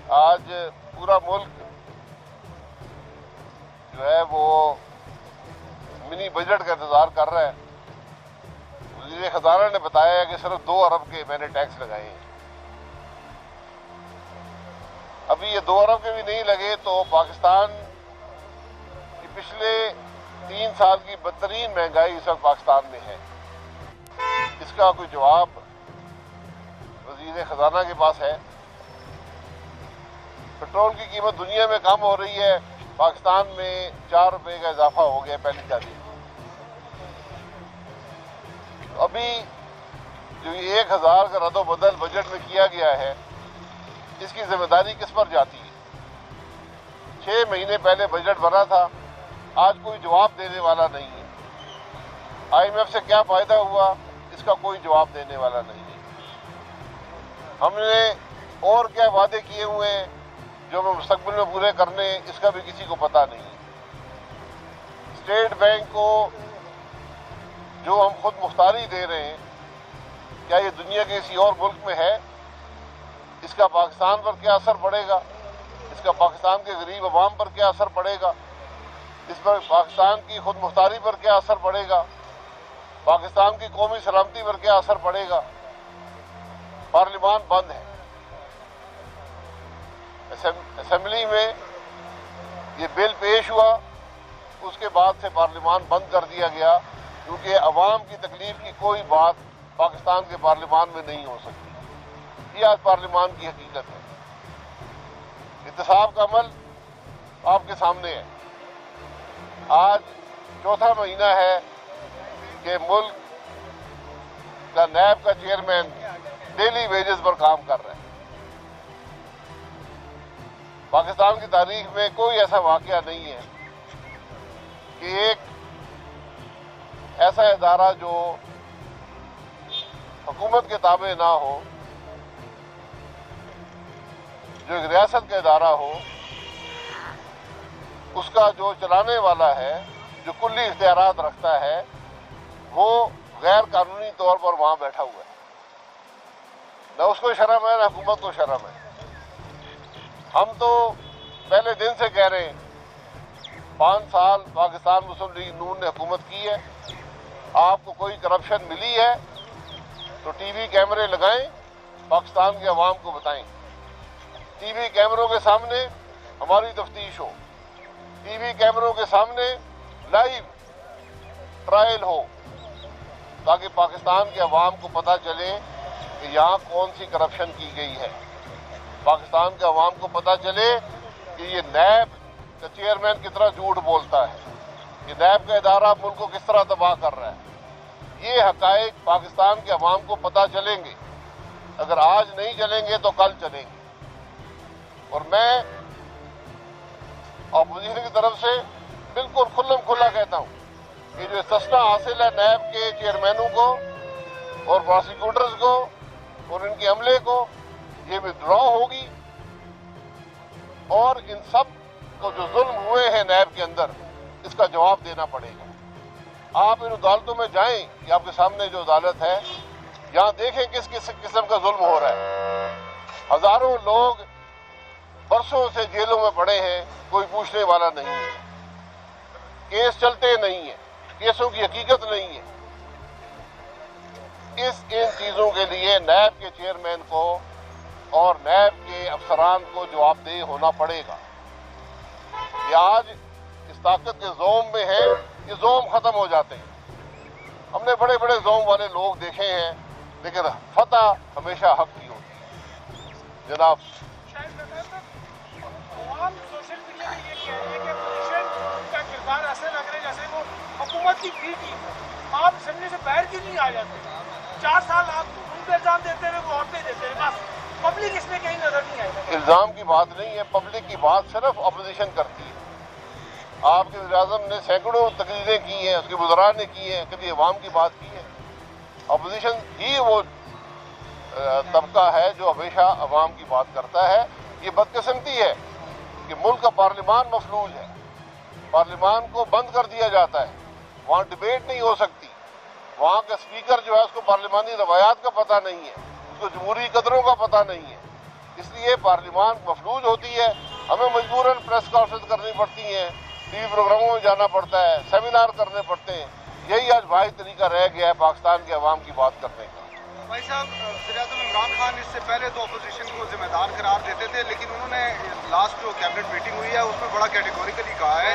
آج پورا ملک جو ہے وہ منی بجٹ کا انتظار کر رہا ہے۔ وزیر خزانہ نے بتایا ہے کہ صرف 2 ارب کے میں نے ٹیکس لگائے ہیں۔ ابھی یہ 2 ارب کے بھی نہیں لگے تو پاکستان کی پچھلے 3 سال کی بدترین مہنگائی اس وقت پاکستان میں ہے۔ اس کا کوئی جواب وزیر خزانہ کے پاس ہے؟ پٹرول کی قیمت دنیا میں کم ہو رہی ہے، پاکستان میں 4 روپے کا اضافہ ہو گیا پہلی تاریخ۔ ابھی جو 1000 کا رد و بدل بجٹ میں کیا گیا ہے، اس کی ذمہ داری کس پر جاتی ہے؟ 6 مہینے پہلے بجٹ بنا تھا، آج کوئی جواب دینے والا نہیں ہے۔ IMF سے کیا فائدہ ہوا، اس کا کوئی جواب دینے والا نہیں ہے۔ ہم نے اور کیا وعدے کیے ہوئے ہیں جو ہمیں مستقبل میں پورے کرنے، اس کا بھی کسی کو پتہ نہیں ہے۔ اسٹیٹ بینک کو جو ہم خود مختاری دے رہے ہیں، کیا یہ دنیا کے کسی اور ملک میں ہے؟ اس کا پاکستان پر کیا اثر پڑے گا؟ اس کا پاکستان کے غریب عوام پر کیا اثر پڑے گا؟ اس پر پاکستان کی خود مختاری پر کیا اثر پڑے گا؟ پاکستان کی قومی سلامتی پر کیا اثر پڑے گا؟ پارلیمان بند ہے۔ اسمبلی میں یہ بل پیش ہوا، اس کے بعد سے پارلیمان بند کر دیا گیا، کیونکہ عوام کی تکلیف کی کوئی بات پاکستان کے پارلیمان میں نہیں ہو سکتی۔ یہ آج پارلیمان کی حقیقت ہے۔ احتساب کا عمل آپ کے سامنے ہے۔ آج 4تھا مہینہ ہے کہ ملک کا نیب کا چیئرمین ڈیلی ویجز پر کام کر رہا ہے۔ پاکستان کی تاریخ میں کوئی ایسا واقعہ نہیں ہے کہ ایک ایسا ادارہ جو حکومت کے تابع نہ ہو، جو ایک ریاست کا ادارہ ہو، اس کا جو چلانے والا ہے، جو کلی اختیارات رکھتا ہے، وہ غیر قانونی طور پر وہاں بیٹھا ہوا ہے۔ نہ اس کو شرم ہے، نہ حکومت کو شرم ہے۔ ہم تو پہلے دن سے کہہ رہے ہیں، 5 سال پاکستان مسلم لیگ نون نے حکومت کی ہے۔ آپ کو کوئی کرپشن ملی ہے تو ٹی وی کیمرے لگائیں، پاکستان کے عوام کو بتائیں۔ ٹی وی کیمروں کے سامنے ہماری تفتیش ہو، ٹی وی کیمروں کے سامنے لائیو ٹرائل ہو، تاکہ پاکستان کے عوام کو پتہ چلے کہ یہاں کون سی کرپشن کی گئی ہے۔ پاکستان کے عوام کو پتہ چلے کہ یہ نیب کا چیئرمین کتنا جھوٹ بولتا ہے، یہ نیب کا ادارہ ملک کو کس طرح تباہ کر رہا ہے۔ یہ حقائق پاکستان کے عوام کو پتہ چلیں گے۔ اگر آج نہیں چلیں گے تو کل چلیں گے۔ اور میں اپوزیشن کی طرف سے بالکل کھلم کھلا کہتا ہوں کہ جو استثنا حاصل ہے نیب کے چیئرمینوں کو اور پراسیکیوٹرز کو اور ان کے عملے کو، یہ ودرا ہوگی، اور ان سب کو جو ظلم ہوئے ہیں نیب کے اندر، اس کا جواب دینا پڑے گا۔ آپ ان عدالتوں میں جائیں کہ آپ کے سامنے جو عدالت ہے، یہاں دیکھیں کس قسم کا ظلم ہو رہا ہے۔ ہزاروں لوگ برسوں سے جیلوں میں پڑے ہیں، کوئی پوچھنے والا نہیں ہے، کیس چلتے نہیں ہیں، کیسوں کی حقیقت نہیں ہے۔ ان چیزوں کے لیے نیب کے چیئرمین کو اور نیب کے افسران کو جواب دہ ہونا پڑے گا۔ یہ آج اس طاقت کے زوم میں ہے، یہ زوم ختم ہو جاتے ہیں۔ ہم نے بڑے بڑے زوم والے لوگ دیکھے ہیں، لیکن فتح ہمیشہ حق کی ہوتی ہے۔ جناب عوام سوشل میڈیا میں یہ کہہ رہے ہیں کہ اپوزیشن کا کردار ایسے لگ رہا ہے جیسے وہ حکومت کی بی ٹیم ہے۔ آپ اسمبلی سے باہر کیوں نہیں آ جاتے؟ 4 سال آپ ان پہ الزام دیتے رہے، وہ اور پہ دیتے رہے، بس پبلک اس میں کہیں نظر نہیں آئی۔ الزام کی بات نہیں ہے، پبلک کی بات صرف اپوزیشن کرتی ہے۔ آپ کے وزیر اعظم نے سینکڑوں تقریریں کی ہیں، اس کے وزراء نے کی ہیں، کبھی عوام کی بات کی ہے۔ اپوزیشن ہی وہ طبقہ ہے جو ہمیشہ عوام کی بات کرتا ہے۔ یہ بدقسمتی ہے کہ ملک کا پارلیمان مفلوج ہے، پارلیمان کو بند کر دیا جاتا ہے، وہاں ڈبیٹ نہیں ہو سکتی، وہاں کا اسپیکر جو ہے اس کو پارلیمانی روایات کا پتہ نہیں ہے، اس کو جمہوری قدروں کا پتہ نہیں ہے۔ اس لیے پارلیمان مفلوج ہوتی ہے، ہمیں مجبوراً پریس کانفرنس کرنی پڑتی ہیں، ٹی وی پروگراموں میں جانا پڑتا ہے، سیمینار کرنے پڑتے ہیں. یہی آج واحد طریقہ رہ گیا ہے پاکستان کے عوام کی بات کرنے کا. بھائی صاحب، وزیراعظم عمران خان اس سے پہلے تو اپوزیشن کو ذمہ دار قرار دیتے تھے، لیکن انہوں نے لاسٹ جو کیبنٹ میٹنگ ہوئی ہے اس میں بڑا کیٹیگوریکلی کہا ہے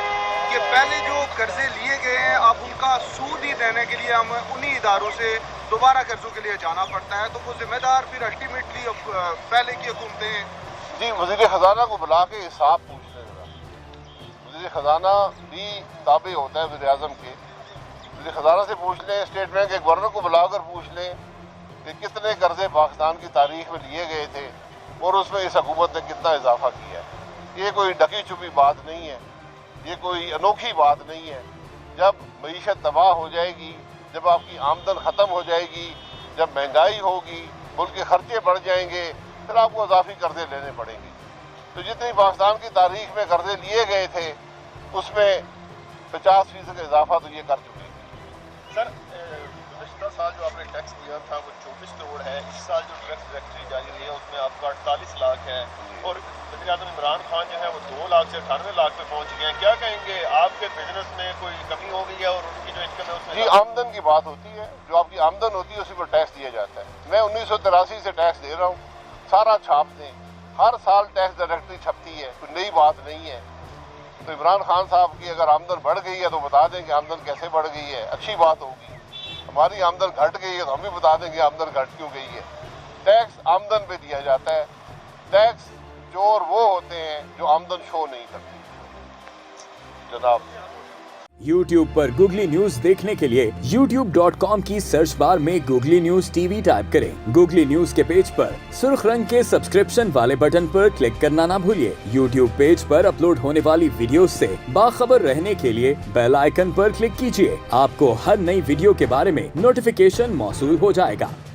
کہ پہلے جو قرضے لیے گئے ہیں اب ان کا سود ہی دینے کے لیے ہم انہی اداروں سے دوبارہ قرضوں کے لیے جانا پڑتا ہے، تو وہ ذمہ دار پھر الٹیمیٹلی پہلے کی حکومتیں ہیں. جی، وزیر خزانہ کو بلا کے حساب پوچھ لیں ذرا. وزیر خزانہ بھی تابع ہوتا ہے وزیر اعظم کے. وزیر خزانہ سے پوچھ لیں، اسٹیٹ بینک کے گورنر کو بلا کر پوچھ لیں کہ کتنے قرضے پاکستان کی تاریخ میں لیے گئے تھے اور اس میں اس حکومت نے کتنا اضافہ کیا ہے. یہ کوئی ڈکی چھپی بات نہیں ہے، یہ کوئی انوکھی بات نہیں ہے. جب معیشت تباہ ہو جائے گی، جب آپ کی آمدن ختم ہو جائے گی، جب مہنگائی ہوگی، ملک کے خرچے بڑھ جائیں گے، پھر آپ کو اضافی قرضے لینے پڑیں گے. تو جتنی پاکستان کی تاریخ میں قرضے لیے گئے تھے اس میں 50% اضافہ تو یہ کر چکے ہیں. سر، گزشتہ سال جو آپ نے ٹیکس دیا تھا وہ 24 کروڑ ہے. اس سال جو ٹیکس ڈائریکٹری جاری رہی ہے اس میں آپ کا 48 لاکھ ہے، اور وزیر اعظم عمران خان جو ہے وہ 2 لاکھ سے 98 لاکھ پہ پہنچ گئے ہیں. کیا کہیں گے، آپ کے بزنس میں کوئی کمی ہو گئی ہے اور ان کی جو انکم ہے اس میں؟ جی، آمدن کی بات ہوتی ہے، جو آپ کی آمدن ہوتی ہے اسی پر ٹیکس دیا جاتا ہے. میں 1983 سے ٹیکس دے رہا ہوں، سارا چھاپ دیں. ہر سال ٹیکس ڈائریکٹری چھپتی ہے، کوئی نئی بات نہیں ہے. تو عمران خان صاحب کی اگر آمدن بڑھ گئی ہے تو بتا دیں کہ آمدن کیسے بڑھ گئی ہے، اچھی بات ہوگی. ہماری آمدن گھٹ گئی ہے تو ہم بھی بتا دیں کہ آمدن گھٹ کیوں گئی ہے. ٹیکس آمدن پہ دیا جاتا ہے. ٹیکس چور وہ ہوتے ہیں جو آمدن شو نہیں کرتے. جناب، YouTube پر گوگلی نیوز دیکھنے کے لیے youtube.com کی سرچ بار میں googly news T V type کریں. گوگلی نیوز کے پیج پر سرخ رنگ کے سبسکرپشن والے بٹن پر کلک کرنا نہ بھولیے. YouTube پیج پر اپلوڈ ہونے والی ویڈیوز سے باخبر رہنے کے لیے بیل آئیکن پر کلک کیجیے. آپ کو ہر نئی ویڈیو کے بارے میں نوٹیفیکیشن موصول ہو جائے گا.